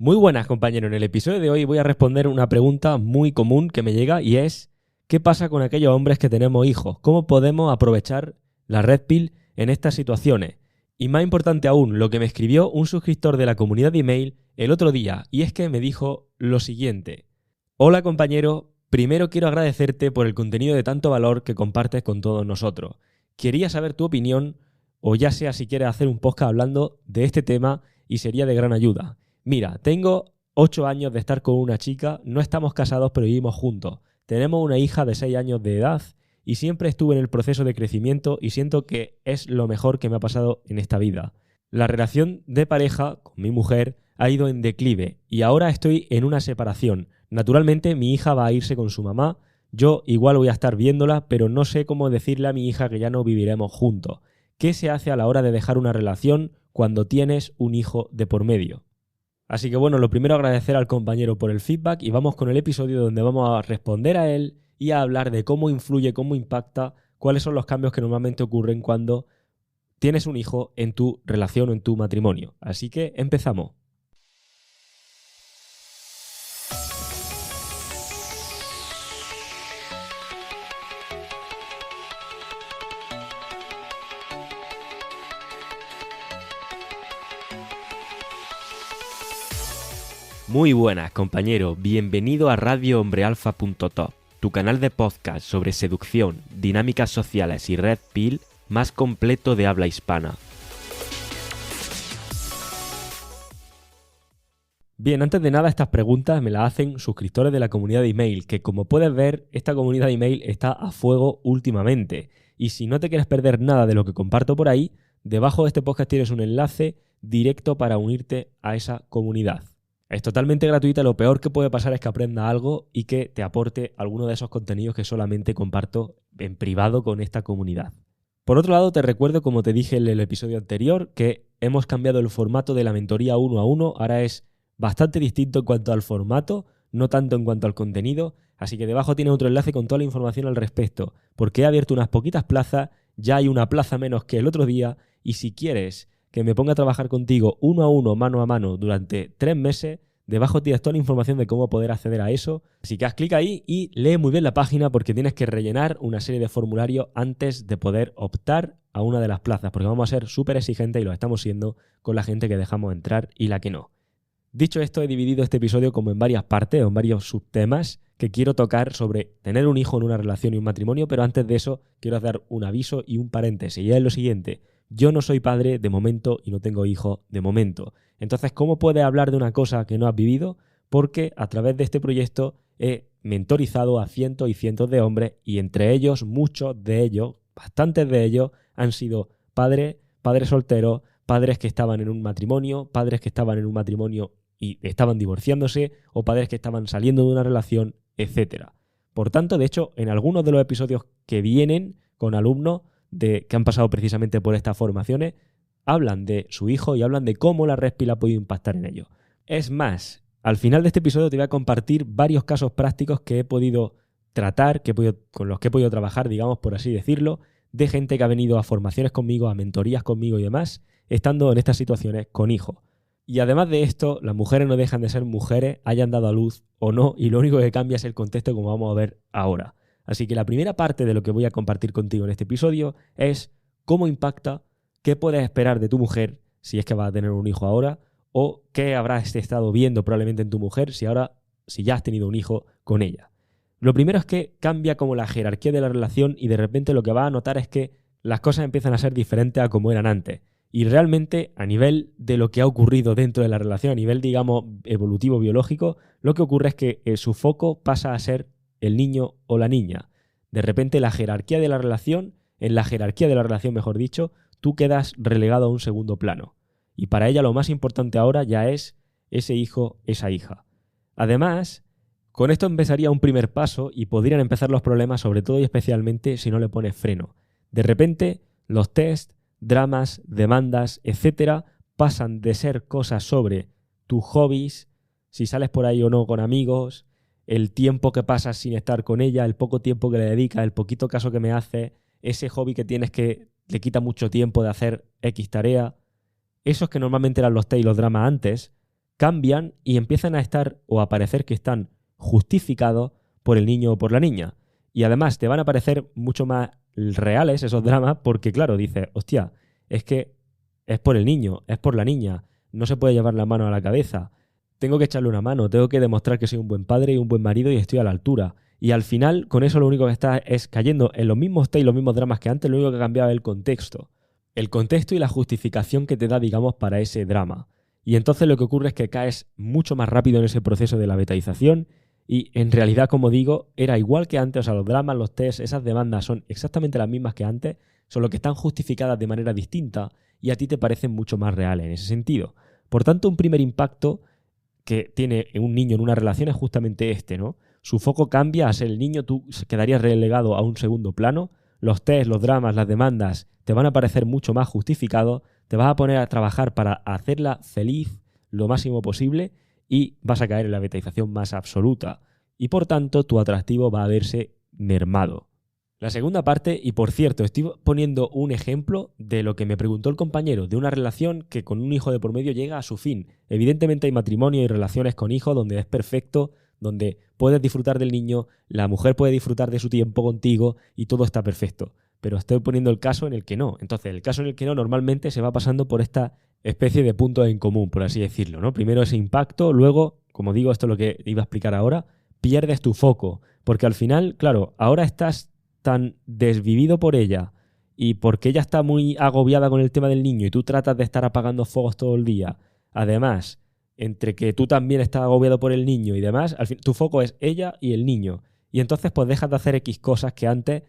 Muy buenas, compañeros. En el episodio de hoy voy a responder una pregunta muy común que me llega y es ¿qué pasa con aquellos hombres que tenemos hijos? ¿Cómo podemos aprovechar la Red Pill en estas situaciones? Y más importante aún, lo que me escribió un suscriptor de la comunidad de email el otro día, y es que me dijo lo siguiente. Hola, compañero. Primero quiero agradecerte por el contenido de tanto valor que compartes con todos nosotros. Quería saber tu opinión, o ya sea si quieres hacer un podcast hablando de este tema y sería de gran ayuda. Mira, tengo 8 años de estar con una chica, no estamos casados pero vivimos juntos. Tenemos una hija de 6 años de edad y siempre estuve en el proceso de crecimiento y siento que es lo mejor que me ha pasado en esta vida. La relación de pareja con mi mujer ha ido en declive y ahora estoy en una separación. Naturalmente mi hija va a irse con su mamá, yo igual voy a estar viéndola, pero no sé cómo decirle a mi hija que ya no viviremos juntos. ¿Qué se hace a la hora de dejar una relación cuando tienes un hijo de por medio? Así que bueno, lo primero agradecer al compañero por el feedback y vamos con el episodio donde vamos a responder a él y a hablar de cómo influye, cómo impacta, cuáles son los cambios que normalmente ocurren cuando tienes un hijo en tu relación o en tu matrimonio. Así que empezamos. Muy buenas, compañero. Bienvenido a radiohombrealfa.top, tu canal de podcast sobre seducción, dinámicas sociales y Red Pill más completo de habla hispana. Bien, antes de nada, estas preguntas me las hacen suscriptores de la comunidad de email, que como puedes ver, esta comunidad de email está a fuego últimamente. Y si no te quieres perder nada de lo que comparto por ahí, debajo de este podcast tienes un enlace directo para unirte a esa comunidad. Es totalmente gratuita, lo peor que puede pasar es que aprenda algo y que te aporte alguno de esos contenidos que solamente comparto en privado con esta comunidad. Por otro lado, te recuerdo, como te dije en el episodio anterior, que hemos cambiado el formato de la mentoría 1 a 1, ahora es bastante distinto en cuanto al formato, no tanto en cuanto al contenido, así que debajo tienes otro enlace con toda la información al respecto, porque he abierto unas poquitas plazas, ya hay una plaza menos que el otro día, y si quieres que me ponga a trabajar contigo 1 a 1, mano a mano, durante 3 meses, debajo tienes toda la información de cómo poder acceder a eso. Así que haz clic ahí y lee muy bien la página porque tienes que rellenar una serie de formularios antes de poder optar a una de las plazas, porque vamos a ser súper exigentes y lo estamos siendo con la gente que dejamos entrar y la que no. Dicho esto, he dividido este episodio como en varias partes o en varios subtemas que quiero tocar sobre tener un hijo en una relación y un matrimonio, pero antes de eso quiero dar un aviso y un paréntesis. Y es lo siguiente: yo no soy padre de momento y no tengo hijo de momento. Entonces, ¿cómo puedes hablar de una cosa que no has vivido? Porque a través de este proyecto he mentorizado a cientos y cientos de hombres y entre ellos, muchos de ellos, bastantes de ellos, han sido padres solteros, padres que estaban en un matrimonio, padres que estaban en un matrimonio y estaban divorciándose, o padres que estaban saliendo de una relación, etc. Por tanto, de hecho, en algunos de los episodios que vienen con alumnos que han pasado precisamente por estas formaciones, hablan de su hijo y hablan de cómo la Red Pill ha podido impactar en ellos. Es más, al final de este episodio te voy a compartir varios casos prácticos que he podido tratar, con los que he podido trabajar, digamos, por así decirlo, de gente que ha venido a formaciones conmigo, a mentorías conmigo y demás, estando en estas situaciones con hijos. Y además de esto, las mujeres no dejan de ser mujeres, hayan dado a luz o no, y lo único que cambia es el contexto, como vamos a ver ahora. Así que la primera parte de lo que voy a compartir contigo en este episodio es cómo impacta, qué puedes esperar de tu mujer si es que vas a tener un hijo ahora, o qué habrás estado viendo probablemente en tu mujer si ya has tenido un hijo con ella. Lo primero es que cambia como la jerarquía de la relación y de repente lo que vas a notar es que las cosas empiezan a ser diferentes a como eran antes. Y realmente, a nivel de lo que ha ocurrido dentro de la relación, a nivel, digamos, evolutivo, biológico, lo que ocurre es que su foco pasa a ser el niño o la niña. De repente, en la jerarquía de la relación, mejor dicho, tú quedas relegado a un segundo plano. Y para ella lo más importante ahora ya es ese hijo, esa hija. Además, con esto empezaría un primer paso y podrían empezar los problemas, sobre todo y especialmente si no le pones freno. De repente, los tests, dramas, demandas, etcétera, pasan de ser cosas sobre tus hobbies, si sales por ahí o no con amigos, el tiempo que pasas sin estar con ella, el poco tiempo que le dedicas, el poquito caso que me hace, ese hobby que tienes que le quita mucho tiempo de hacer X tarea. Esos que normalmente eran los test y los dramas antes, cambian y empiezan a estar o a parecer que están justificados por el niño o por la niña. Y además te van a parecer mucho más reales esos dramas porque, claro, dices, hostia, es que es por el niño, es por la niña, no se puede llevar la mano a la cabeza, tengo que echarle una mano, tengo que demostrar que soy un buen padre y un buen marido y estoy a la altura. Y al final, con eso lo único que estás es cayendo en los mismos y los mismos dramas que antes, lo único que ha cambiado es el contexto. El contexto y la justificación que te da, digamos, para ese drama. Y entonces lo que ocurre es que caes mucho más rápido en ese proceso de la betaización y en realidad, como digo, era igual que antes, o sea, los dramas, los tests, esas demandas son exactamente las mismas que antes, solo que están justificadas de manera distinta y a ti te parecen mucho más reales en ese sentido. Por tanto, un primer impacto que tiene un niño en una relación es justamente este, ¿no? Su foco cambia a ser el niño, tú quedarías relegado a un segundo plano, los tests, los dramas, las demandas te van a parecer mucho más justificados, te vas a poner a trabajar para hacerla feliz lo máximo posible y vas a caer en la betaización más absoluta. Y por tanto, tu atractivo va a verse mermado. La segunda parte, y por cierto, estoy poniendo un ejemplo de lo que me preguntó el compañero, de una relación que con un hijo de por medio llega a su fin. Evidentemente hay matrimonio y relaciones con hijos donde es perfecto, donde puedes disfrutar del niño, la mujer puede disfrutar de su tiempo contigo y todo está perfecto. Pero estoy poniendo el caso en el que no. Entonces, el caso en el que no normalmente se va pasando por esta especie de puntos en común, por así decirlo, ¿no? Primero ese impacto, luego, como digo, esto es lo que iba a explicar ahora, pierdes tu foco. Porque al final, claro, ahora estás tan desvivido por ella y porque ella está muy agobiada con el tema del niño y tú tratas de estar apagando fuegos todo el día. Además, entre que tú también estás agobiado por el niño y demás, al fin, tu foco es ella y el niño. Y entonces pues dejas de hacer X cosas que antes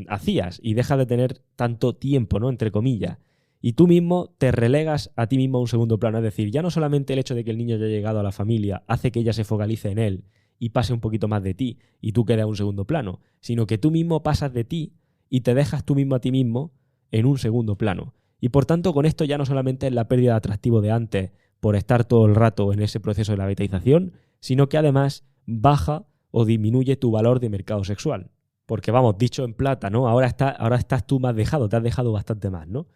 hacías y dejas de tener tanto tiempo, ¿no? Entre comillas. Y tú mismo te relegas a ti mismo a un segundo plano. Es decir, ya no solamente el hecho de que el niño haya llegado a la familia hace que ella se focalice en él y pase un poquito más de ti y tú quedas en un segundo plano, sino que tú mismo pasas de ti y te dejas tú mismo a ti mismo en un segundo plano. Y por tanto, con esto ya no solamente es la pérdida de atractivo de antes por estar todo el rato en ese proceso de la betaización, sino que además baja o disminuye tu valor de mercado sexual. Porque vamos, dicho en plata, ¿no? Ahora estás tú más dejado, te has dejado bastante más, ¿no?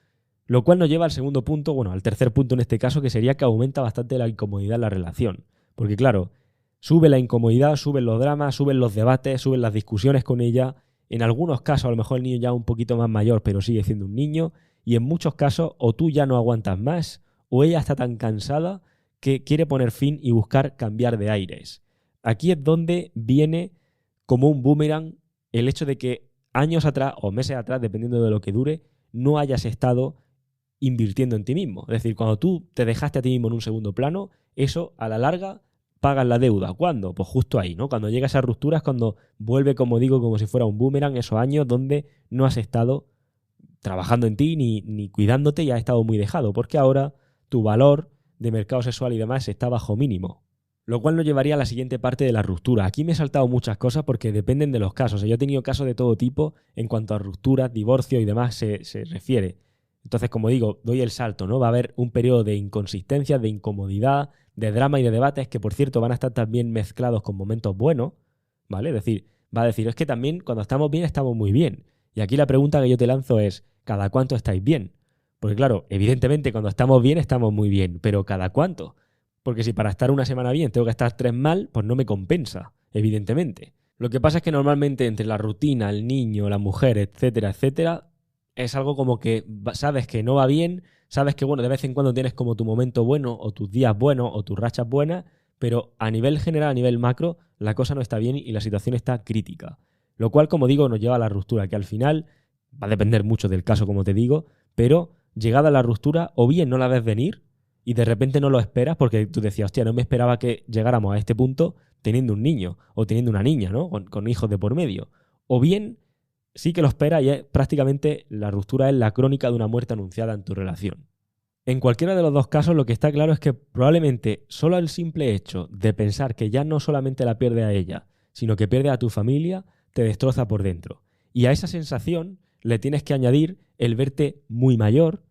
Lo cual nos lleva al segundo punto, bueno, al tercer punto en este caso, que sería que aumenta bastante la incomodidad en la relación. Porque claro, sube la incomodidad, suben los dramas, suben los debates, suben las discusiones con ella. En algunos casos a lo mejor el niño ya es un poquito más mayor, pero sigue siendo un niño. Y en muchos casos o tú ya no aguantas más o ella está tan cansada que quiere poner fin y buscar cambiar de aires. Aquí es donde viene como un boomerang el hecho de que años atrás o meses atrás, dependiendo de lo que dure, no hayas estado invirtiendo en ti mismo. Es decir, cuando tú te dejaste a ti mismo en un segundo plano, eso a la larga pagas la deuda. ¿Cuándo? Pues justo ahí, ¿no? Cuando llega a esas rupturas, cuando vuelve, como digo, como si fuera un boomerang, esos años donde no has estado trabajando en ti ni cuidándote y has estado muy dejado, porque ahora tu valor de mercado sexual y demás está bajo mínimo. Lo cual nos llevaría a la siguiente parte de la ruptura. Aquí me he saltado muchas cosas porque dependen de los casos. Yo he tenido casos de todo tipo en cuanto a rupturas, divorcio y demás se refiere. Entonces, como digo, doy el salto, ¿no? Va a haber un periodo de inconsistencia, de incomodidad, de drama y de debates que, por cierto, van a estar también mezclados con momentos buenos, ¿vale? Es decir, va a decir, es que también cuando estamos bien, estamos muy bien. Y aquí la pregunta que yo te lanzo es, ¿cada cuánto estáis bien? Porque claro, evidentemente cuando estamos bien, estamos muy bien, pero ¿cada cuánto? Porque si para estar una semana bien tengo que estar 3 mal, pues no me compensa, evidentemente. Lo que pasa es que normalmente entre la rutina, el niño, la mujer, etcétera, etcétera, es algo como que sabes que no va bien, sabes que bueno, de vez en cuando tienes como tu momento bueno o tus días buenos o tus rachas buenas, pero a nivel general, a nivel macro, la cosa no está bien y la situación está crítica. Lo cual, como digo, nos lleva a la ruptura, que al final va a depender mucho del caso, como te digo, pero llegada a la ruptura, o bien no la ves venir y de repente no lo esperas porque tú decías, hostia, no me esperaba que llegáramos a este punto teniendo un niño o teniendo una niña, ¿no? Con hijos de por medio. O bien sí que lo esperas y es prácticamente la ruptura es la crónica de una muerte anunciada en tu relación. En cualquiera de los dos casos lo que está claro es que probablemente solo el simple hecho de pensar que ya no solamente la pierde a ella, sino que pierde a tu familia, te destroza por dentro. Y a esa sensación le tienes que añadir el verte muy mayor,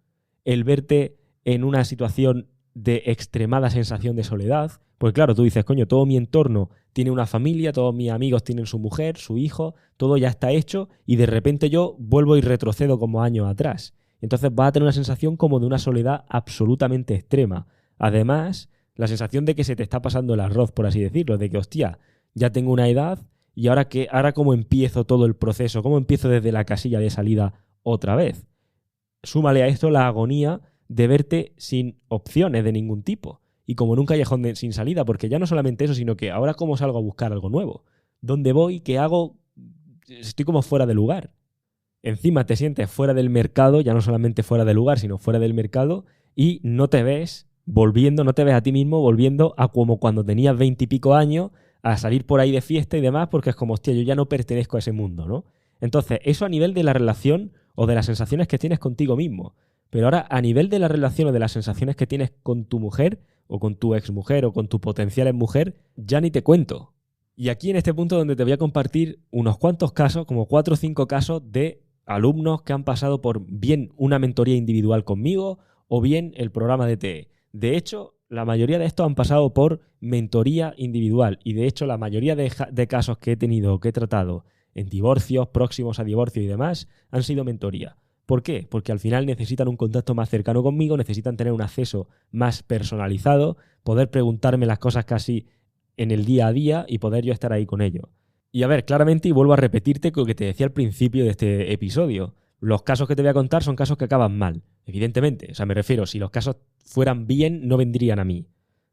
el verte en una situación de extremada sensación de soledad. Porque claro, tú dices, coño, todo mi entorno tiene una familia, todos mis amigos tienen su mujer, su hijo, todo ya está hecho y de repente yo vuelvo y retrocedo como años atrás. Entonces vas a tener una sensación como de una soledad absolutamente extrema. Además La sensación de que se te está pasando el arroz, por así decirlo, de que, hostia, ya tengo una edad y ahora cómo empiezo todo el proceso, cómo empiezo desde la casilla de salida otra vez. Súmale a esto la agonía de verte sin opciones de ningún tipo y como en un callejón sin salida, porque ya no solamente eso, sino que ahora cómo salgo a buscar algo nuevo. ¿Dónde voy? ¿Qué hago? Estoy como fuera de lugar. Encima te sientes fuera del mercado, ya no solamente fuera de lugar, sino fuera del mercado, y no te ves volviendo, no te ves a ti mismo volviendo a como cuando tenías 20 y pico años, a salir por ahí de fiesta y demás, porque es como, hostia, yo ya no pertenezco a ese mundo, ¿no? Entonces, eso a nivel de la relación o de las sensaciones que tienes contigo mismo. Pero ahora, a nivel de la relación o de las sensaciones que tienes con tu mujer, o con tu exmujer, o con tu potencial mujer, ya ni te cuento. Y aquí en este punto donde te voy a compartir unos cuantos casos, como 4 o 5 casos de alumnos que han pasado por bien una mentoría individual conmigo o bien el programa de TE. De hecho, la mayoría de estos han pasado por mentoría individual y de hecho la mayoría de casos que he tenido o que he tratado en divorcios, próximos a divorcio y demás, han sido mentoría. ¿Por qué? Porque al final necesitan un contacto más cercano conmigo, necesitan tener un acceso más personalizado, poder preguntarme las cosas casi en el día a día y poder yo estar ahí con ellos. Y a ver, claramente, y vuelvo a repetirte lo que te decía al principio de este episodio, los casos que te voy a contar son casos que acaban mal, evidentemente. O sea, me refiero, si los casos fueran bien, no vendrían a mí.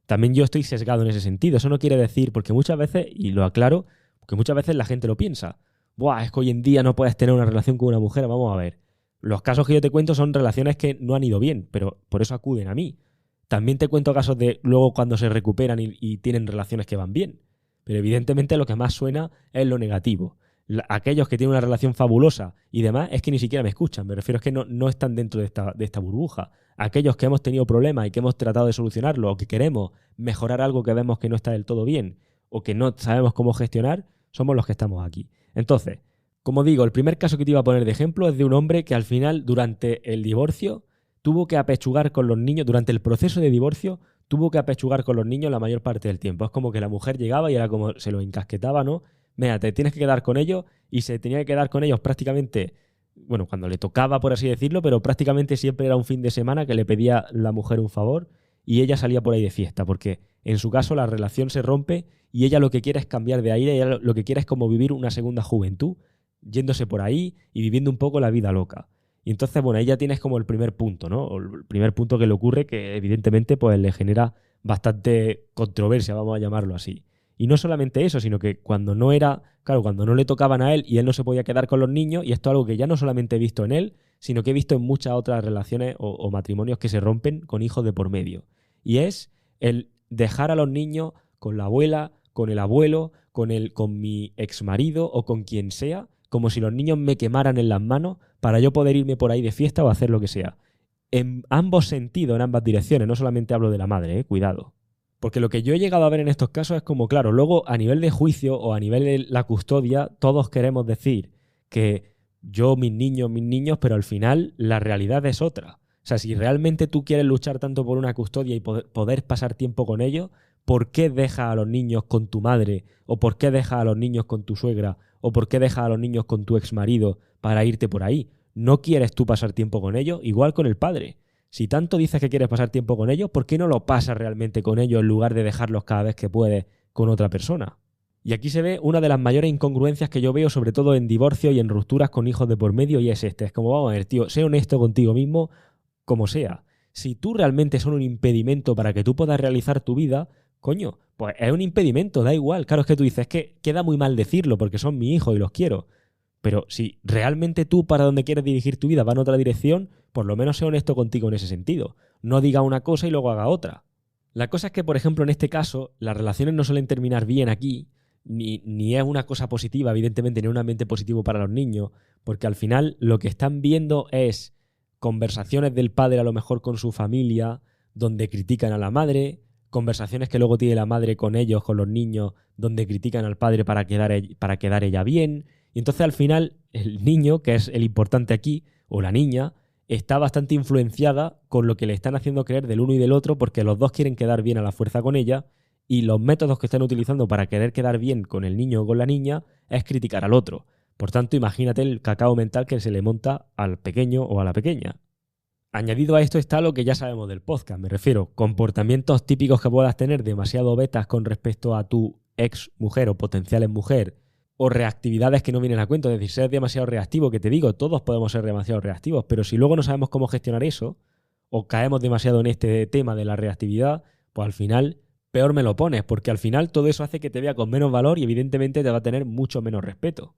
También yo estoy sesgado en ese sentido. Eso no quiere decir, porque muchas veces, y lo aclaro, porque muchas veces la gente lo piensa. Buah, es que hoy en día no puedes tener una relación con una mujer. Vamos a ver. Los casos que yo te cuento son relaciones que no han ido bien, pero por eso acuden a mí. También te cuento casos de luego cuando se recuperan y tienen relaciones que van bien. Pero evidentemente lo que más suena es lo negativo. Aquellos que tienen una relación fabulosa y demás es que ni siquiera me escuchan. Me refiero a que no están dentro de esta burbuja. Aquellos que hemos tenido problemas y que hemos tratado de solucionarlo o que queremos mejorar algo que vemos que no está del todo bien o que no sabemos cómo gestionar, somos los que estamos aquí. Entonces, como digo, el primer caso que te iba a poner de ejemplo es de un hombre que al final, durante el divorcio, tuvo que apechugar con los niños, durante el proceso de divorcio, tuvo que apechugar con los niños la mayor parte del tiempo. Es como que la mujer llegaba y era como se lo encasquetaba, ¿no? Mira, te tienes que quedar con ellos y se tenía que quedar con ellos prácticamente, bueno, cuando le tocaba, por así decirlo, pero prácticamente siempre era un fin de semana que le pedía la mujer un favor y ella salía por ahí de fiesta, porque en su caso la relación se rompe y ella lo que quiere es cambiar de aire, ella lo que quiere es como vivir una segunda juventud, yéndose por ahí y viviendo un poco la vida loca. Y entonces, bueno, ahí ya tienes como el primer punto, ¿no? O el primer punto que le ocurre que evidentemente pues le genera bastante controversia, vamos a llamarlo así. Y no solamente eso, sino que cuando no era, claro, cuando no le tocaban a él y él no se podía quedar con los niños, y esto es algo que ya no solamente he visto en él, sino que he visto en muchas otras relaciones o matrimonios que se rompen con hijos de por medio. Y es el dejar a los niños con la abuela, con el abuelo, con mi exmarido o con quien sea, como si los niños me quemaran en las manos para yo poder irme por ahí de fiesta o hacer lo que sea. En ambos sentidos, en ambas direcciones, no solamente hablo de la madre, cuidado. Porque lo que yo he llegado a ver en estos casos es como, claro, luego a nivel de juicio o a nivel de la custodia, todos queremos decir que yo, mis niños, pero al final la realidad es otra. O sea, si realmente tú quieres luchar tanto por una custodia y poder pasar tiempo con ellos, ¿por qué dejas a los niños con tu madre? ¿O por qué dejas a los niños con tu suegra? ¿O por qué dejas a los niños con tu exmarido para irte por ahí? ¿No quieres tú pasar tiempo con ellos? Igual con el padre. Si tanto dices que quieres pasar tiempo con ellos, ¿por qué no lo pasas realmente con ellos en lugar de dejarlos cada vez que puedes con otra persona? Y aquí se ve una de las mayores incongruencias que yo veo, sobre todo en divorcio y en rupturas con hijos de por medio, y es este. Es como, vamos a ver, tío, sé honesto contigo mismo, como sea. Si tú realmente son un impedimento para que tú puedas realizar tu vida, coño, pues es un impedimento, da igual. Claro, es que tú dices, es que queda muy mal decirlo porque son mi hijo y los quiero. Pero si realmente tú para donde quieres dirigir tu vida va en otra dirección, por lo menos sé honesto contigo en ese sentido. No diga una cosa y luego haga otra. La cosa es que, por ejemplo, en este caso, las relaciones no suelen terminar bien aquí, ni es una cosa positiva, evidentemente, ni un ambiente positivo para los niños, porque al final lo que están viendo es conversaciones del padre a lo mejor con su familia, donde critican a la madre, conversaciones que luego tiene la madre con ellos, con los niños, donde critican al padre para quedar ella bien. Y entonces al final el niño, que es el importante aquí, o la niña, está bastante influenciada con lo que le están haciendo creer del uno y del otro, porque los dos quieren quedar bien a la fuerza con ella, y los métodos que están utilizando para querer quedar bien con el niño o con la niña es criticar al otro. Por tanto, imagínate el cacao mental que se le monta al pequeño o a la pequeña. Añadido a esto está lo que ya sabemos del podcast, me refiero, comportamientos típicos que puedas tener demasiado betas con respecto a tu ex mujer o potencial ex mujer, o reactividades que no vienen a cuento, es decir, ser demasiado reactivo, que te digo, todos podemos ser demasiado reactivos, pero si luego no sabemos cómo gestionar eso, o caemos demasiado en este tema de la reactividad, pues al final peor me lo pones, porque al final todo eso hace que te vea con menos valor y evidentemente te va a tener mucho menos respeto.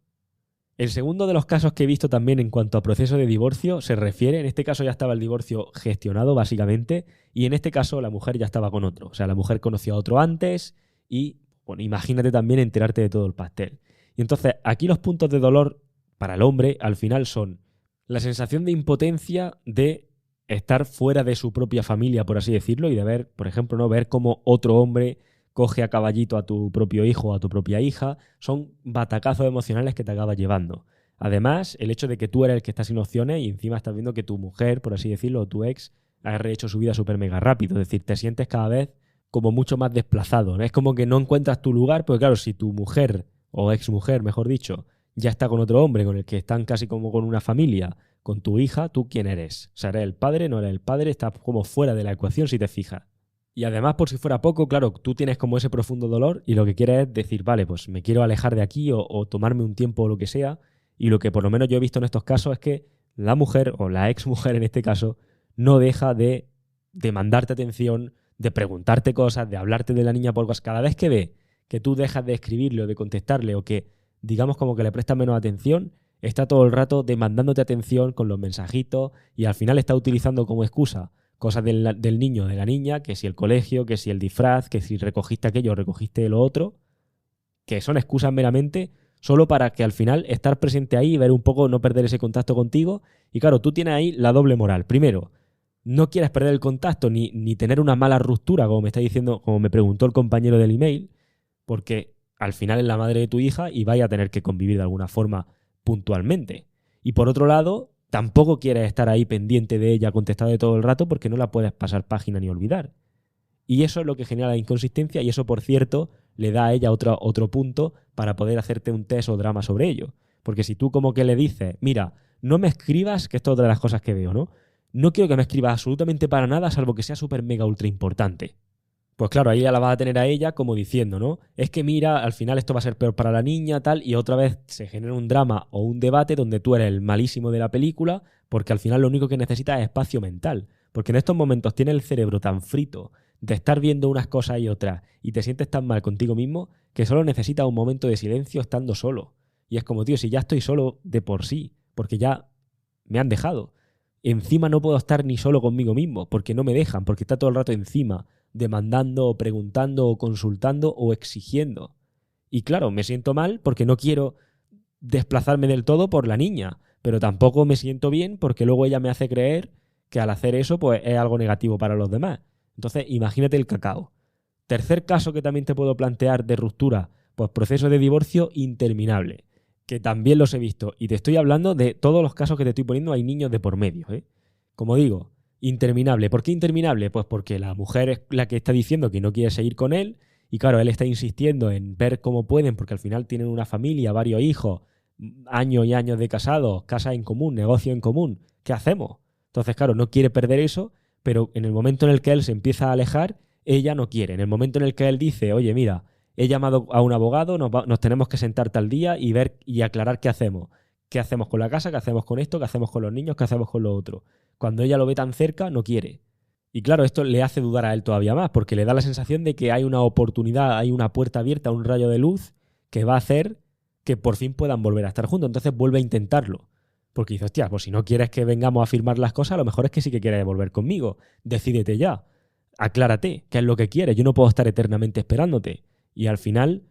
El segundo de los casos que he visto también en cuanto a proceso de divorcio se refiere, en este caso ya estaba el divorcio gestionado básicamente, y en este caso la mujer ya estaba con otro. O sea, la mujer conoció a otro antes y, bueno, imagínate también enterarte de todo el pastel. Y entonces aquí los puntos de dolor para el hombre al final son la sensación de impotencia de estar fuera de su propia familia, por así decirlo, y de ver, por ejemplo, no ver cómo otro hombre coge a caballito a tu propio hijo o a tu propia hija, son batacazos emocionales que te acabas llevando. Además, el hecho de que tú eres el que está sin opciones y encima estás viendo que tu mujer, por así decirlo, o tu ex, ha rehecho su vida súper mega rápido. Es decir, te sientes cada vez como mucho más desplazado, ¿no? Es como que no encuentras tu lugar, porque claro, si tu mujer, o ex mujer, mejor dicho, ya está con otro hombre con el que están casi como con una familia, con tu hija, ¿tú quién eres? O sea, ¿eres el padre? ¿No eres el padre? Estás como fuera de la ecuación si te fijas. Y además, por si fuera poco, claro, tú tienes como ese profundo dolor y lo que quieres es decir, vale, pues me quiero alejar de aquí o tomarme un tiempo o lo que sea. Y lo que por lo menos yo he visto en estos casos es que la mujer, o la ex mujer en este caso, no deja de demandarte atención, de preguntarte cosas, de hablarte de la niña por cosas. Cada vez que ve que tú dejas de escribirle o de contestarle o que, digamos, como que le prestas menos atención, está todo el rato demandándote atención con los mensajitos y al final está utilizando como excusa cosas del niño, de la niña, que si el colegio, que si el disfraz, que si recogiste aquello, recogiste lo otro, que son excusas meramente solo para que al final estar presente ahí y ver un poco, no perder ese contacto contigo. Y claro, tú tienes ahí la doble moral. Primero, no quieres perder el contacto ni tener una mala ruptura, como me está diciendo, como me preguntó el compañero del email, porque al final es la madre de tu hija y vaya a tener que convivir de alguna forma puntualmente. Y por otro lado, tampoco quieres estar ahí pendiente de ella, contestando todo el rato, porque no la puedes pasar página ni olvidar. Y eso es lo que genera la inconsistencia y eso, por cierto, le da a ella otro punto para poder hacerte un test o drama sobre ello. Porque si tú como que le dices, mira, no me escribas, que esto es otra de las cosas que veo, ¿no? No quiero que me escribas absolutamente para nada, salvo que sea súper mega ultra importante. Pues claro, ahí ya la vas a tener a ella como diciendo, ¿no? Es que mira, al final esto va a ser peor para la niña, tal, y otra vez se genera un drama o un debate donde tú eres el malísimo de la película, porque al final lo único que necesitas es espacio mental. Porque en estos momentos tienes el cerebro tan frito de estar viendo unas cosas y otras, y te sientes tan mal contigo mismo, que solo necesitas un momento de silencio estando solo. Y es como, tío, si ya estoy solo de por sí, porque ya me han dejado. Encima no puedo estar ni solo conmigo mismo, porque no me dejan, porque está todo el rato encima demandando o preguntando o consultando o exigiendo. Y claro, me siento mal porque no quiero desplazarme del todo por la niña, pero tampoco me siento bien porque luego ella me hace creer que al hacer eso pues es algo negativo para los demás. Entonces, imagínate el cacao. Tercer caso que también te puedo plantear de ruptura, pues proceso de divorcio interminable, que también los he visto. Y te estoy hablando de todos los casos que te estoy poniendo, hay niños de por medio, ¿eh? Como digo, interminable. ¿Por qué interminable? Pues porque la mujer es la que está diciendo que no quiere seguir con él y claro, él está insistiendo en ver cómo pueden porque al final tienen una familia, varios hijos, años y años de casados, casa en común, negocio en común. ¿Qué hacemos? Entonces, claro, no quiere perder eso, pero en el momento en el que él se empieza a alejar, ella no quiere. En el momento en el que él dice, oye, mira, he llamado a un abogado, nos tenemos que sentar tal día y ver y aclarar qué hacemos. ¿Qué hacemos con la casa? ¿Qué hacemos con esto? ¿Qué hacemos con los niños? ¿Qué hacemos con lo otro? Cuando ella lo ve tan cerca, no quiere. Y claro, esto le hace dudar a él todavía más, porque le da la sensación de que hay una oportunidad, hay una puerta abierta, un rayo de luz que va a hacer que por fin puedan volver a estar juntos. Entonces vuelve a intentarlo. Porque dice, hostia, pues si no quieres que vengamos a firmar las cosas, a lo mejor es que sí que quieres volver conmigo. Decídete ya. Aclárate, qué es lo que quieres. Yo no puedo estar eternamente esperándote. Y al final,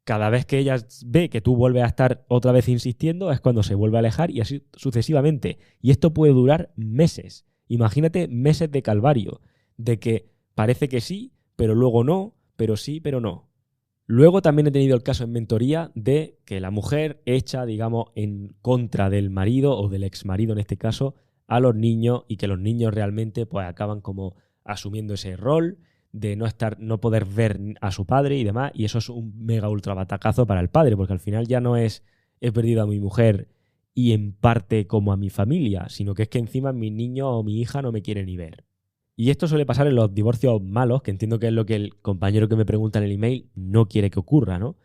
cada vez que ella ve que tú vuelves a estar otra vez insistiendo, es cuando se vuelve a alejar y así sucesivamente. Y esto puede durar meses. Imagínate meses de calvario, de que parece que sí, pero luego no, pero sí, pero no. Luego también he tenido el caso en mentoría de que la mujer echa, digamos, en contra del marido o del exmarido en este caso, a los niños y que los niños realmente pues acaban como asumiendo ese rol de no poder ver a su padre y demás, y eso es un mega ultra batacazo para el padre, porque al final ya no es he perdido a mi mujer y en parte como a mi familia, sino que es que encima mi niño o mi hija no me quiere ni ver. Y esto suele pasar en los divorcios malos, que entiendo que es lo que el compañero que me pregunta en el email no quiere que ocurra, ¿no?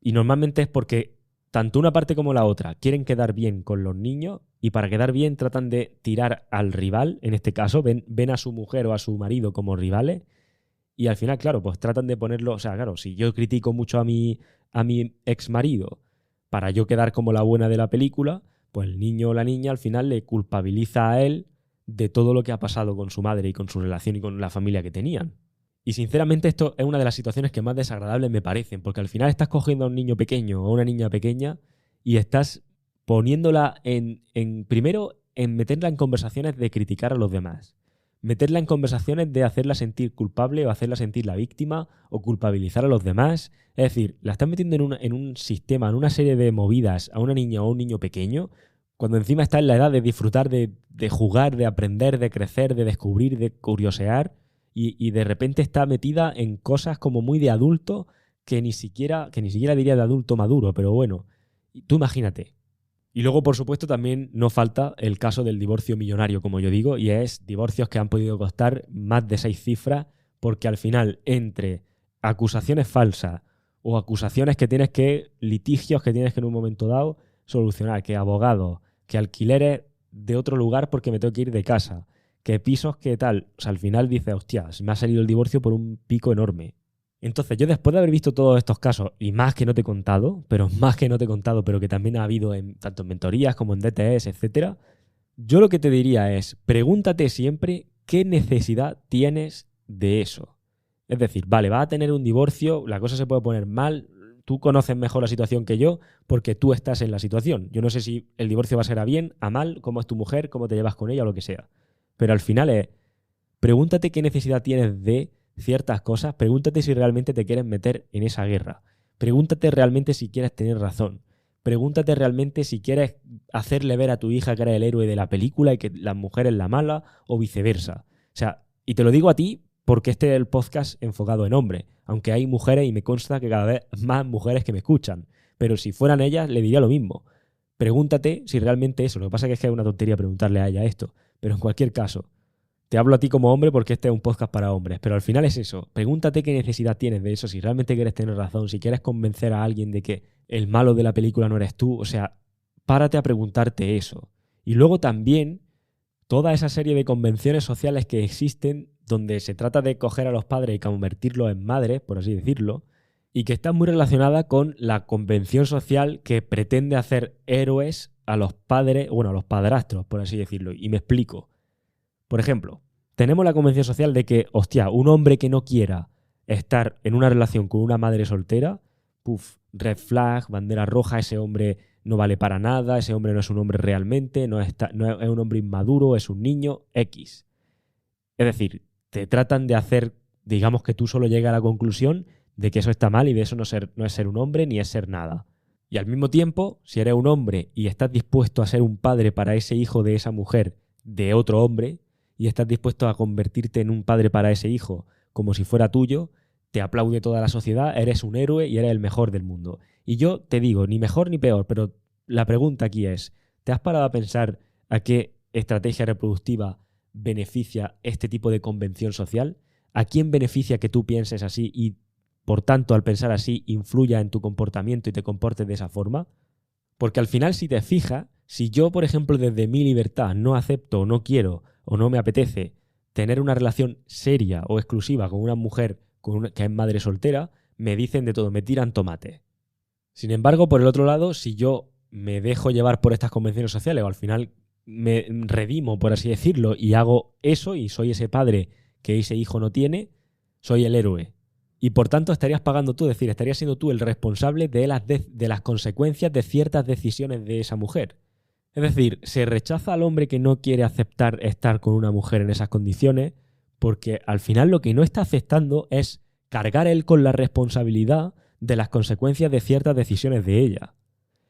Y normalmente es porque tanto una parte como la otra quieren quedar bien con los niños y para quedar bien tratan de tirar al rival, en este caso, ven a su mujer o a su marido como rivales y al final, claro, pues tratan de ponerlo, o sea, claro, si yo critico mucho a mi ex marido para yo quedar como la buena de la película, pues el niño o la niña al final le culpabiliza a él de todo lo que ha pasado con su madre y con su relación y con la familia que tenían. Y sinceramente esto es una de las situaciones que más desagradables me parecen, porque al final estás cogiendo a un niño pequeño o a una niña pequeña y estás poniéndola primero, en meterla en conversaciones de criticar a los demás. Meterla en conversaciones de hacerla sentir culpable o hacerla sentir la víctima o culpabilizar a los demás. Es decir, la estás metiendo en un sistema, en una serie de movidas a una niña o un niño pequeño, cuando encima está en la edad de disfrutar, de jugar, de aprender, de crecer, de descubrir, de curiosear. Y de repente está metida en cosas como muy de adulto que ni siquiera diría de adulto maduro, pero bueno, tú imagínate. Y luego, por supuesto, también no falta el caso del divorcio millonario, como yo digo, y es divorcios que han podido costar más de 6 cifras porque al final, entre acusaciones falsas o acusaciones litigios que tienes que en un momento dado solucionar, que abogados, que alquileres de otro lugar porque me tengo que ir de casa, que pisos, que tal. O sea, al final dices, hostia, me ha salido el divorcio por un pico enorme. Entonces, yo después de haber visto todos estos casos, y más que no te he contado, pero que también ha habido tanto en mentorías como en DTS, etcétera, yo lo que te diría es, pregúntate siempre qué necesidad tienes de eso. Es decir, vale, vas a tener un divorcio, la cosa se puede poner mal, tú conoces mejor la situación que yo porque tú estás en la situación. Yo no sé si el divorcio va a ser a bien, a mal, cómo es tu mujer, cómo te llevas con ella o lo que sea. Pero al final pregúntate qué necesidad tienes de ciertas cosas, pregúntate si realmente te quieres meter en esa guerra, pregúntate realmente si quieres tener razón, pregúntate realmente si quieres hacerle ver a tu hija que eres el héroe de la película y que la mujer es la mala o viceversa. O sea, y te lo digo a ti porque este es el podcast enfocado en hombres, aunque hay mujeres y me consta que cada vez más mujeres que me escuchan, pero si fueran ellas le diría lo mismo. Pregúntate si realmente eso, lo que pasa es que es una tontería preguntarle a ella esto, pero en cualquier caso, te hablo a ti como hombre porque este es un podcast para hombres, pero al final es eso. Pregúntate qué necesidad tienes de eso, si realmente quieres tener razón, si quieres convencer a alguien de que el malo de la película no eres tú. O sea, párate a preguntarte eso. Y luego también toda esa serie de convenciones sociales que existen donde se trata de coger a los padres y convertirlos en madres, por así decirlo, y que están muy relacionadas con la convención social que pretende hacer héroes a los padres, bueno, a los padrastros, por así decirlo. Y me explico. Por ejemplo, tenemos la convención social de que, hostia, un hombre que no quiera estar en una relación con una madre soltera, red flag, bandera roja, ese hombre no vale para nada, ese hombre no es un hombre realmente, no es un hombre inmaduro, es un niño X. Es decir, te tratan de hacer, digamos que tú solo llegas a la conclusión de que eso está mal y de eso no es ser un hombre ni es ser nada. Y al mismo tiempo, si eres un hombre y estás dispuesto a ser un padre para ese hijo de esa mujer de otro hombre, y estás dispuesto a convertirte en un padre para ese hijo como si fuera tuyo, te aplaude toda la sociedad, eres un héroe y eres el mejor del mundo. Y yo te digo, ni mejor ni peor, pero la pregunta aquí es, ¿te has parado a pensar a qué estrategia reproductiva beneficia este tipo de convención social? ¿A quién beneficia que tú pienses así y, por tanto, al pensar así, influya en tu comportamiento y te comportes de esa forma? Porque al final, si te fijas, si yo, por ejemplo, desde mi libertad no acepto o no quiero o no me apetece tener una relación seria o exclusiva con una mujer que es madre soltera, me dicen de todo, me tiran tomate. Sin embargo, por el otro lado, si yo me dejo llevar por estas convenciones sociales o al final me redimo, por así decirlo, y hago eso y soy ese padre que ese hijo no tiene, soy el héroe. Y por tanto estarías pagando tú, es decir, estarías siendo tú el responsable de las consecuencias de ciertas decisiones de esa mujer. Es decir, se rechaza al hombre que no quiere aceptar estar con una mujer en esas condiciones porque al final lo que no está aceptando es cargar él con la responsabilidad de las consecuencias de ciertas decisiones de ella.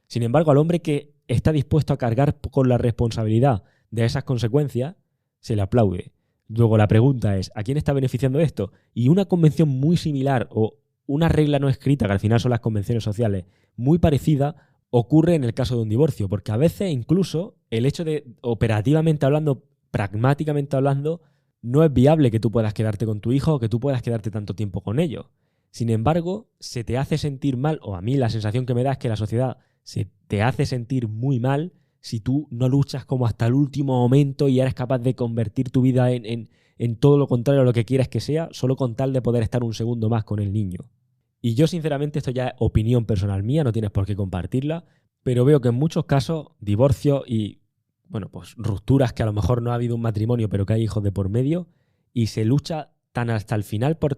Sin embargo, al hombre que está dispuesto a cargar con la responsabilidad de esas consecuencias, se le aplaude. Luego la pregunta es, ¿a quién está beneficiando esto? Y una convención muy similar o una regla no escrita, que al final son las convenciones sociales, muy parecida, ocurre en el caso de un divorcio, porque a veces incluso el hecho de, operativamente hablando, pragmáticamente hablando, no es viable que tú puedas quedarte con tu hijo o que tú puedas quedarte tanto tiempo con ellos. Sin embargo, se te hace sentir mal, o a mí la sensación que me da es que la sociedad se te hace sentir muy mal si tú no luchas como hasta el último momento y eres capaz de convertir tu vida en todo lo contrario a lo que quieres que sea, solo con tal de poder estar un segundo más con el niño. Y yo sinceramente, esto ya es opinión personal mía, no tienes por qué compartirla, pero veo que en muchos casos divorcios y, bueno, pues rupturas que a lo mejor no ha habido un matrimonio pero que hay hijos de por medio y se lucha tan hasta el final por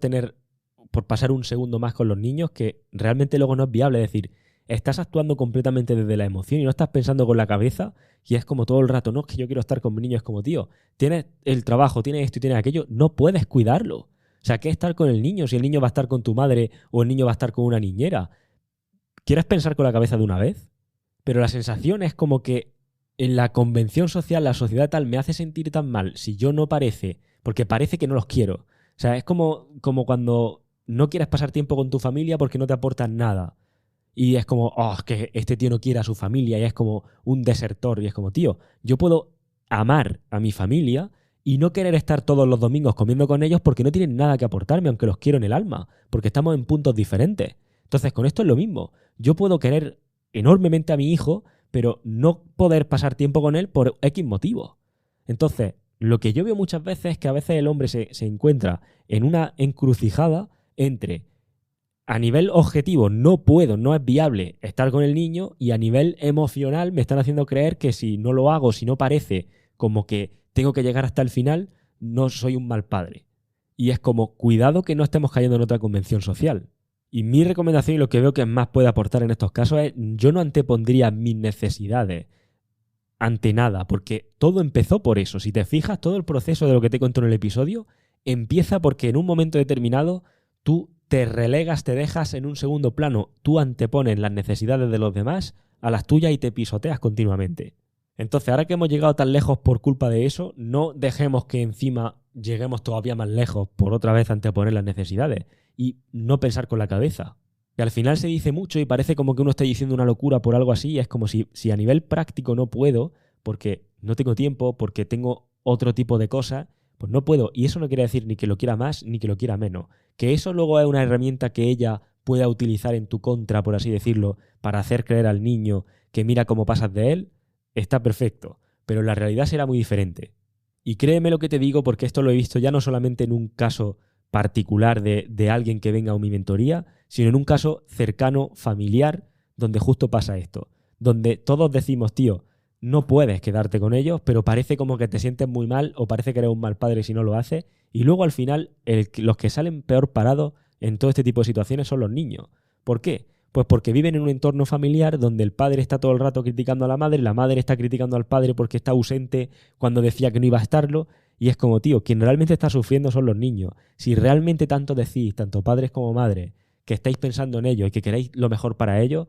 pasar un segundo más con los niños que realmente luego no es viable. Es decir, estás actuando completamente desde la emoción y no estás pensando con la cabeza y es como todo el rato, no, es que yo quiero estar con mi niño, es como, tío, tienes el trabajo, tienes esto y tienes aquello, no puedes cuidarlo. O sea, ¿qué estar con el niño si el niño va a estar con tu madre o el niño va a estar con una niñera? ¿Quieres pensar con la cabeza de una vez? Pero la sensación es como que en la convención social, la sociedad tal, me hace sentir tan mal si yo no parece, porque parece que no los quiero. O sea, es como cuando no quieres pasar tiempo con tu familia porque no te aportan nada. Y es como, oh, es que este tío no quiere a su familia y es como un desertor. Y es como, tío, yo puedo amar a mi familia y no querer estar todos los domingos comiendo con ellos porque no tienen nada que aportarme, aunque los quiero en el alma, porque estamos en puntos diferentes. Entonces, con esto es lo mismo. Yo puedo querer enormemente a mi hijo, pero no poder pasar tiempo con él por X motivo. Entonces, lo que yo veo muchas veces es que a veces el hombre se encuentra en una encrucijada entre a nivel objetivo no puedo, no es viable estar con el niño y a nivel emocional me están haciendo creer que si no lo hago, si no parece como que tengo que llegar hasta el final, no soy un mal padre. Y es como, cuidado que no estemos cayendo en otra convención social. Y mi recomendación y lo que veo que más puede aportar en estos casos es, yo no antepondría mis necesidades ante nada, porque todo empezó por eso. Si te fijas, todo el proceso de lo que te cuento en el episodio empieza porque en un momento determinado tú te relegas, te dejas en un segundo plano, tú antepones las necesidades de los demás a las tuyas y te pisoteas continuamente. Entonces, ahora que hemos llegado tan lejos por culpa de eso, no dejemos que encima lleguemos todavía más lejos por otra vez anteponer las necesidades y no pensar con la cabeza. Y al final se dice mucho y parece como que uno está diciendo una locura por algo así. Y es como si a nivel práctico no puedo, porque no tengo tiempo, porque tengo otro tipo de cosas, pues no puedo. Y eso no quiere decir ni que lo quiera más ni que lo quiera menos. Que eso luego es una herramienta que ella pueda utilizar en tu contra, por así decirlo, para hacer creer al niño que mira cómo pasas de él, está perfecto. Pero la realidad será muy diferente. Y créeme lo que te digo, porque esto lo he visto ya no solamente en un caso particular de alguien que venga a mi mentoría, sino en un caso cercano, familiar, donde justo pasa esto. Donde todos decimos, tío, no puedes quedarte con ellos, pero parece como que te sientes muy mal o parece que eres un mal padre si no lo haces. Y luego al final los que salen peor parados en todo este tipo de situaciones son los niños. ¿Por qué? Pues porque viven en un entorno familiar donde el padre está todo el rato criticando a la madre está criticando al padre porque está ausente cuando decía que no iba a estarlo. Y es como, tío, quien realmente está sufriendo son los niños. Si realmente tanto decís, tanto padres como madres, que estáis pensando en ellos y que queréis lo mejor para ellos,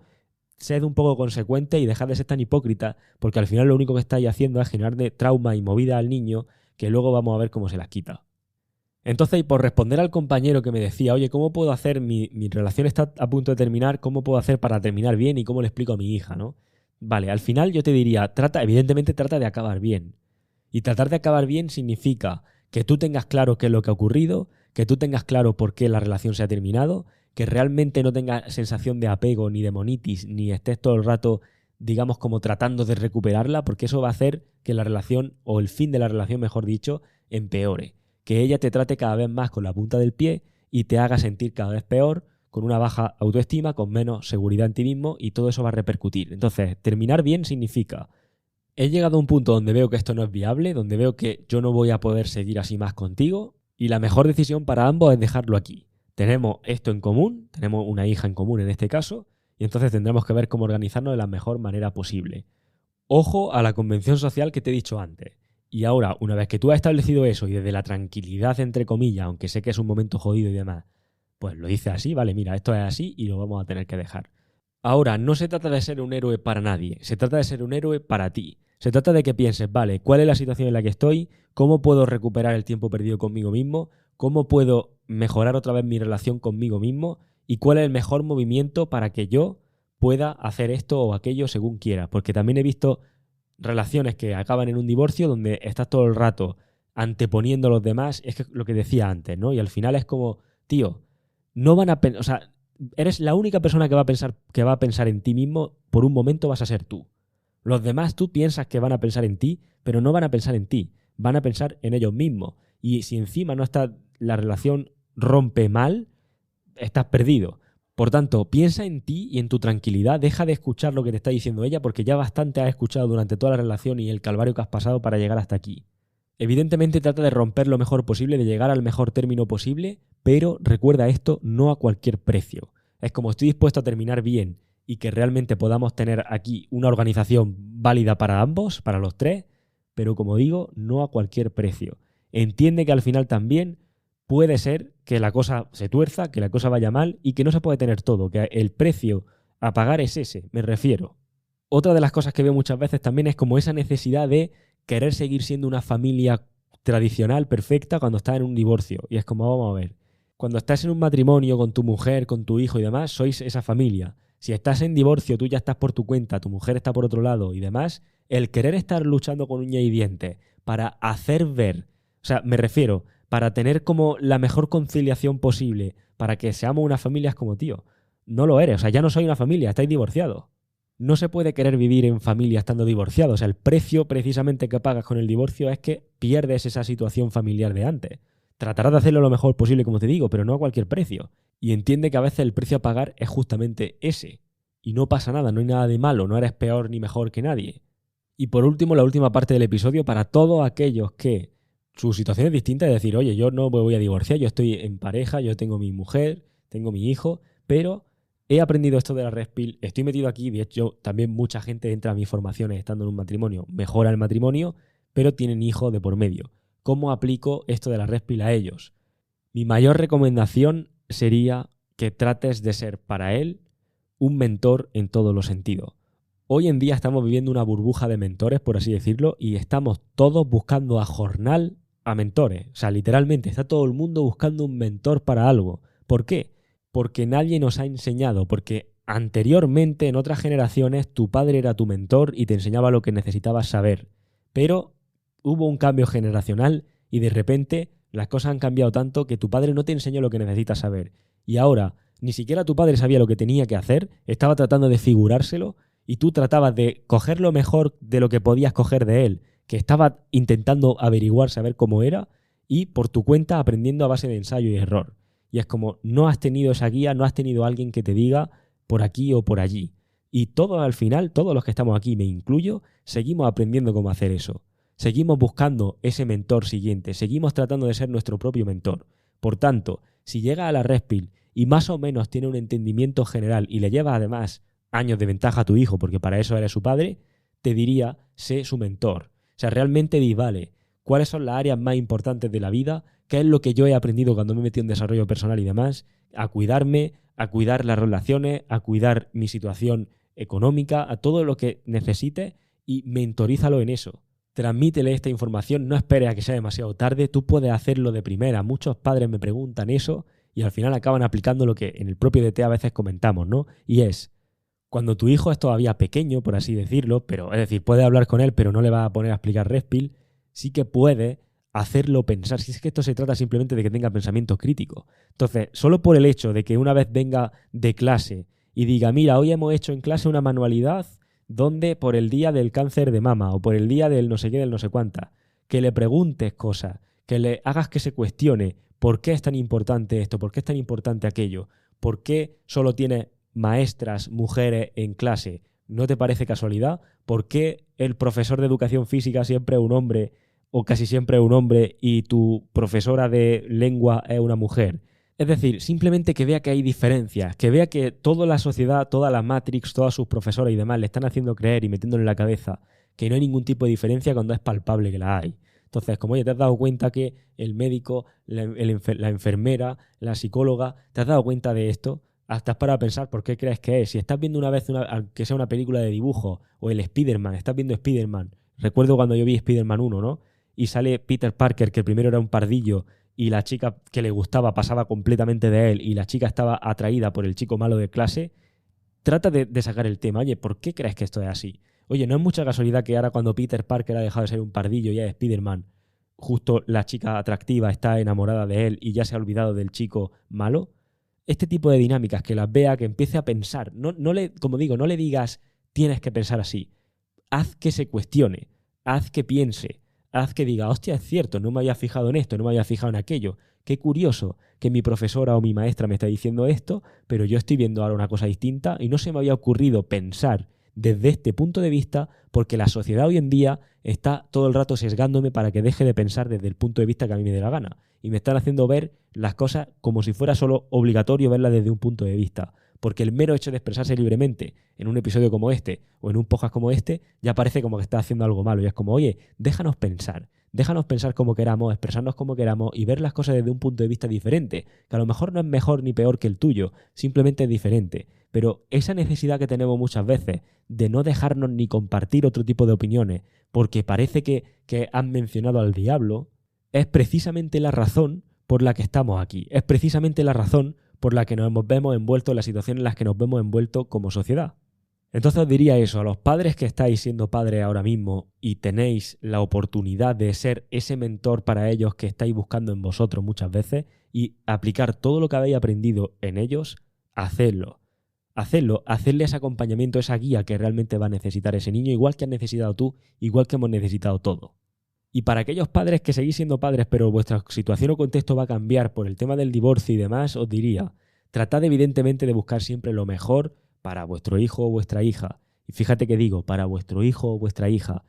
sed un poco consecuente y dejad de ser tan hipócrita, porque al final lo único que estáis haciendo es generarle trauma y movida al niño que luego vamos a ver cómo se las quita. Entonces, y por responder al compañero que me decía, oye, ¿cómo puedo hacer? Mi relación está a punto de terminar, ¿cómo puedo hacer para terminar bien y cómo le explico a mi hija, ¿no? Vale, al final yo te diría, evidentemente trata de acabar bien. Y tratar de acabar bien significa que tú tengas claro qué es lo que ha ocurrido, que tú tengas claro por qué la relación se ha terminado, que realmente no tengas sensación de apego ni de monitis, ni estés todo el rato, digamos, como tratando de recuperarla, porque eso va a hacer que la relación, o el fin de la relación, mejor dicho, empeore. Que ella te trate cada vez más con la punta del pie y te haga sentir cada vez peor, con una baja autoestima, con menos seguridad en ti mismo, y todo eso va a repercutir. Entonces, terminar bien significa: he llegado a un punto donde veo que esto no es viable, donde veo que yo no voy a poder seguir así más contigo, y la mejor decisión para ambos es dejarlo aquí. Tenemos esto en común, tenemos una hija en común en este caso, y entonces tendremos que ver cómo organizarnos de la mejor manera posible. Ojo a la convención social que te he dicho antes. Y ahora, una vez que tú has establecido eso y desde la tranquilidad, entre comillas, aunque sé que es un momento jodido y demás, pues lo dices así, vale, mira, esto es así y lo vamos a tener que dejar. Ahora, no se trata de ser un héroe para nadie, se trata de ser un héroe para ti. Se trata de que pienses, vale, ¿cuál es la situación en la que estoy? ¿Cómo puedo recuperar el tiempo perdido conmigo mismo? ¿Cómo puedo mejorar otra vez mi relación conmigo mismo? ¿Y cuál es el mejor movimiento para que yo pueda hacer esto o aquello según quiera. Porque también he visto relaciones que acaban en un divorcio donde estás todo el rato anteponiendo a los demás. Es que lo que decía antes, ¿no? Y al final es como, tío, no van a pensar, o sea, eres la única persona que va a pensar en ti mismo, por un momento vas a ser tú. Los demás tú piensas que van a pensar en ti, pero no van a pensar en ti, van a pensar en ellos mismos. Y si encima no está, la relación rompe mal, estás perdido. Por tanto, piensa en ti y en tu tranquilidad, deja de escuchar lo que te está diciendo ella, porque ya bastante has escuchado durante toda la relación y el calvario que has pasado para llegar hasta aquí. Evidentemente trata de romper lo mejor posible, de llegar al mejor término posible, pero recuerda esto, no a cualquier precio. Es como estoy dispuesto a terminar bien y que realmente podamos tener aquí una organización válida para ambos, para los tres, pero como digo, no a cualquier precio. Entiende que al final también puede ser que la cosa se tuerza, que la cosa vaya mal y que no se puede tener todo, que el precio a pagar es ese, me refiero. Otra de las cosas que veo muchas veces también es como esa necesidad de querer seguir siendo una familia tradicional, perfecta, cuando estás en un divorcio. Y es como, vamos a ver, cuando estás en un matrimonio con tu mujer, con tu hijo y demás, sois esa familia. Si estás en divorcio, tú ya estás por tu cuenta, tu mujer está por otro lado y demás, el querer estar luchando con uña y dientes para hacer ver, o sea, me refiero, para tener como la mejor conciliación posible, para que seamos una familia, es como, tío, no lo eres, o sea, ya no soy una familia, estáis divorciados. No se puede querer vivir en familia estando divorciado. O sea, el precio precisamente que pagas con el divorcio es que pierdes esa situación familiar de antes. Tratarás de hacerlo lo mejor posible, como te digo, pero no a cualquier precio. Y entiende que a veces el precio a pagar es justamente ese. Y no pasa nada, no hay nada de malo, no eres peor ni mejor que nadie. Y por último, la última parte del episodio, para todos aquellos que su situación es distinta, es decir, oye, yo no me voy a divorciar, yo estoy en pareja, yo tengo mi mujer, tengo mi hijo, pero he aprendido esto de la Red Pill, estoy metido aquí, de hecho también mucha gente entra a mis formaciones estando en un matrimonio, mejora el matrimonio, pero tienen hijos de por medio. ¿Cómo aplico esto de la Red Pill a ellos? Mi mayor recomendación sería que trates de ser para él un mentor en todos los sentidos. Hoy en día estamos viviendo una burbuja de mentores, por así decirlo, y estamos todos buscando a jornal a mentores. O sea, literalmente está todo el mundo buscando un mentor para algo. ¿Por qué? Porque nadie nos ha enseñado, porque anteriormente en otras generaciones tu padre era tu mentor y te enseñaba lo que necesitabas saber. Pero hubo un cambio generacional y de repente las cosas han cambiado tanto que tu padre no te enseñó lo que necesitas saber. Y ahora ni siquiera tu padre sabía lo que tenía que hacer, estaba tratando de figurárselo y tú tratabas de coger lo mejor de lo que podías coger de él, que estaba intentando averiguar, saber cómo era, y por tu cuenta aprendiendo a base de ensayo y error. Y es como, no has tenido esa guía, no has tenido alguien que te diga por aquí o por allí. Y todos al final, todos los que estamos aquí, me incluyo, seguimos aprendiendo cómo hacer eso. Seguimos buscando ese mentor siguiente, seguimos tratando de ser nuestro propio mentor. Por tanto, si llega a la Red Pill y más o menos tiene un entendimiento general y le lleva además años de ventaja a tu hijo, porque para eso eres su padre, te diría, sé su mentor. O sea, realmente di, vale, ¿cuáles son las áreas más importantes de la vida? ¿Qué es lo que yo he aprendido cuando me he metido en desarrollo personal y demás? A cuidarme, a cuidar las relaciones, a cuidar mi situación económica, a todo lo que necesites y mentorízalo en eso. Transmítele esta información, no esperes a que sea demasiado tarde, tú puedes hacerlo de primera. Muchos padres me preguntan eso y al final acaban aplicando lo que en el propio DT a veces comentamos, ¿no? Y es, cuando tu hijo es todavía pequeño, por así decirlo, pero es decir, puede hablar con él, pero no le va a poner a explicar Red Pill, sí que puede hacerlo pensar. Si es que esto se trata simplemente de que tenga pensamiento crítico. Entonces, solo por el hecho de que una vez venga de clase y diga, mira, hoy hemos hecho en clase una manualidad donde por el día del cáncer de mama o por el día del no sé qué, del no sé cuánta, que le preguntes cosas, que le hagas que se cuestione por qué es tan importante esto, por qué es tan importante aquello, por qué solo tiene maestras, mujeres en clase. ¿No te parece casualidad? ¿Por qué el profesor de educación física siempre es un hombre o casi siempre es un hombre y tu profesora de lengua es una mujer? Es decir, simplemente que vea que hay diferencias, que vea que toda la sociedad, toda la Matrix, todas sus profesoras y demás le están haciendo creer y metiéndole en la cabeza que no hay ningún tipo de diferencia cuando es palpable que la hay. Entonces, como ya te has dado cuenta que el médico, la enfermera, la psicóloga, ¿te has dado cuenta de esto? Hasta para pensar por qué crees que es. Si estás viendo una vez, aunque sea una película de dibujo, o el Spider-Man, estás viendo Spider-Man. Recuerdo cuando yo vi Spider-Man 1, ¿no? Y sale Peter Parker, que primero era un pardillo, y la chica que le gustaba pasaba completamente de él, y la chica estaba atraída por el chico malo de clase. trata de sacar el tema. Oye, ¿por qué crees que esto es así? Oye, ¿no es mucha casualidad que ahora cuando Peter Parker ha dejado de ser un pardillo y es Spider-Man, justo la chica atractiva está enamorada de él y ya se ha olvidado del chico malo? Este tipo de dinámicas, que las vea, que empiece a pensar. Como digo, no le digas tienes que pensar así. Haz que se cuestione, haz que piense, haz que diga, hostia, es cierto, no me había fijado en esto, no me había fijado en aquello. Qué curioso que mi profesora o mi maestra me está diciendo esto, pero yo estoy viendo ahora una cosa distinta y no se me había ocurrido pensar desde este punto de vista, porque la sociedad hoy en día está todo el rato sesgándome para que deje de pensar desde el punto de vista que a mí me dé la gana. Y me están haciendo ver las cosas como si fuera solo obligatorio verlas desde un punto de vista. Porque el mero hecho de expresarse libremente en un episodio como este o en un podcast como este ya parece como que está haciendo algo malo. Y es como, oye, déjanos pensar como queramos, expresarnos como queramos y ver las cosas desde un punto de vista diferente, que a lo mejor no es mejor ni peor que el tuyo, simplemente es diferente. Pero esa necesidad que tenemos muchas veces de no dejarnos ni compartir otro tipo de opiniones porque parece que han mencionado al diablo, es precisamente la razón por la que estamos aquí. Es precisamente la razón por la que nos vemos envueltos en las situaciones en las que nos vemos envueltos como sociedad. Entonces os diría eso, a los padres que estáis siendo padres ahora mismo y tenéis la oportunidad de ser ese mentor para ellos que estáis buscando en vosotros muchas veces y aplicar todo lo que habéis aprendido en ellos, hacedlo. Hacerle ese acompañamiento, esa guía que realmente va a necesitar ese niño, igual que has necesitado tú, igual que hemos necesitado todos. Y para aquellos padres que seguís siendo padres, pero vuestra situación o contexto va a cambiar por el tema del divorcio y demás, os diría, tratad evidentemente de buscar siempre lo mejor para vuestro hijo o vuestra hija. Y fíjate que digo, para vuestro hijo o vuestra hija,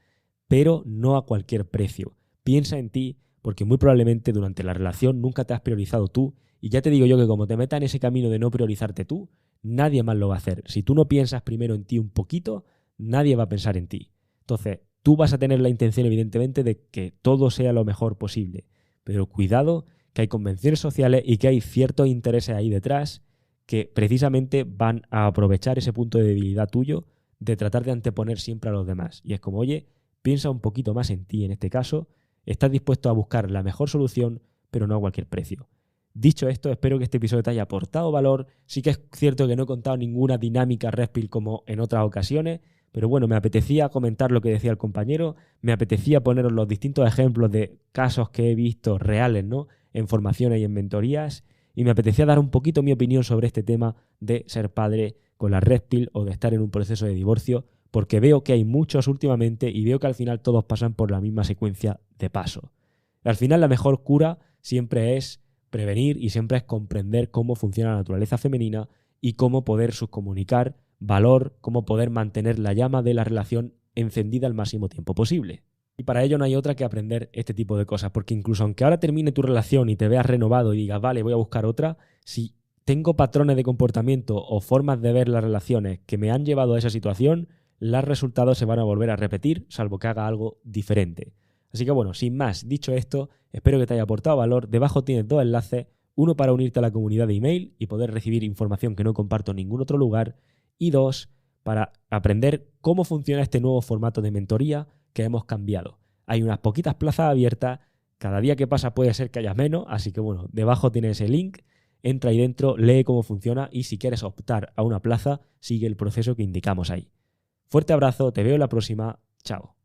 pero no a cualquier precio. Piensa en ti, porque muy probablemente durante la relación nunca te has priorizado tú, y ya te digo yo que como te metas en ese camino de no priorizarte tú, nadie más lo va a hacer. Si tú no piensas primero en ti un poquito, nadie va a pensar en ti. Entonces, tú vas a tener la intención, evidentemente, de que todo sea lo mejor posible. Pero cuidado, que hay convenciones sociales y que hay ciertos intereses ahí detrás que precisamente van a aprovechar ese punto de debilidad tuyo de tratar de anteponer siempre a los demás. Y es como, oye, piensa un poquito más en ti en este caso, estás dispuesto a buscar la mejor solución, pero no a cualquier precio. Dicho esto, espero que este episodio te haya aportado valor. Sí que es cierto que no he contado ninguna dinámica Red Pill como en otras ocasiones, pero bueno, me apetecía comentar lo que decía el compañero, me apetecía poneros los distintos ejemplos de casos que he visto reales, ¿no?, en formaciones y en mentorías, y me apetecía dar un poquito mi opinión sobre este tema de ser padre con la Red Pill o de estar en un proceso de divorcio, porque veo que hay muchos últimamente y veo que al final todos pasan por la misma secuencia de paso. Al final la mejor cura siempre es prevenir y siempre es comprender cómo funciona la naturaleza femenina y cómo poder subcomunicar valor, cómo poder mantener la llama de la relación encendida al máximo tiempo posible. Y para ello no hay otra que aprender este tipo de cosas, porque incluso aunque ahora termine tu relación y te veas renovado y digas, vale, voy a buscar otra, si tengo patrones de comportamiento o formas de ver las relaciones que me han llevado a esa situación, los resultados se van a volver a repetir, salvo que haga algo diferente. Así que bueno, sin más, dicho esto, espero que te haya aportado valor. Debajo tienes dos enlaces, uno para unirte a la comunidad de email y poder recibir información que no comparto en ningún otro lugar, y dos, para aprender cómo funciona este nuevo formato de mentoría que hemos cambiado. Hay unas poquitas plazas abiertas, cada día que pasa puede ser que haya menos, así que bueno, debajo tienes el link, entra ahí dentro, lee cómo funciona y si quieres optar a una plaza, sigue el proceso que indicamos ahí. Fuerte abrazo, te veo en la próxima, chao.